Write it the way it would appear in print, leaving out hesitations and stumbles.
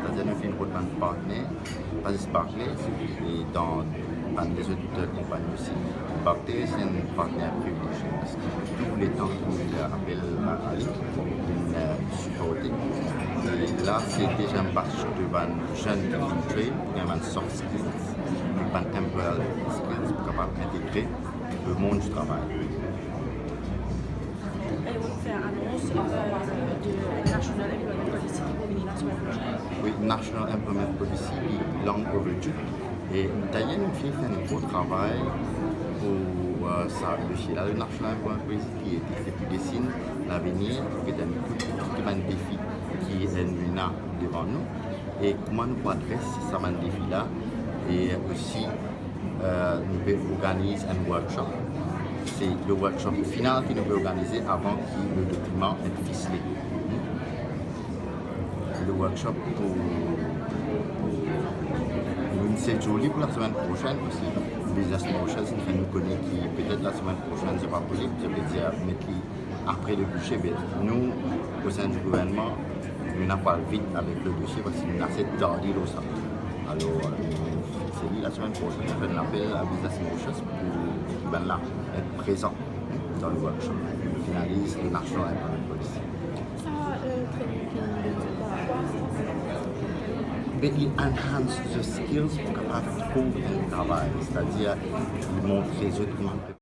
c'est-à-dire nous faisons une partenaire, Basis Barclays, et dans les autres compagnies aussi. Barclays, c'est un partenaire privilégié parce que tous les temps qu'il appelle à Ali, il supporter. Et là, c'est déjà un batch de jeunes qui vont créer, il y a un soft skills, un temporal skills pour capable d'intégrer le monde du travail. Et on fait annonce de National Employment Policy pour venir la semaine prochaine. Oui, National Employment Policy est long overdue. Et d'ailleurs, nous fait un gros travail pour ça. Le National Employment Policy qui dessine l'avenir, qui est un défi qui est là devant nous. Et comment nous pouvons adresser ce défi-là. Et aussi, nous organisons un workshop. C'est le workshop final que nous pouvons organiser avant que le document soit ficelé. Le workshop pour c'est joli pour la semaine prochaine aussi. Business Motion, c'est nous connaît qui peut-être la semaine prochaine, c'est pas possible, je peux dire mettre après le budget. Mais nous, au sein du gouvernement, nous n'avons pas vite avec le dossier parce que nous avons assez tardé au centre. Alors, c'est la semaine prochaine, on fait un appel à Business Motion pour là, être présent dans le workshop. On finalise le National Employment Policy. Mais il enhance the skills pour capable de trouver un travail, c'est-à-dire il montre les autres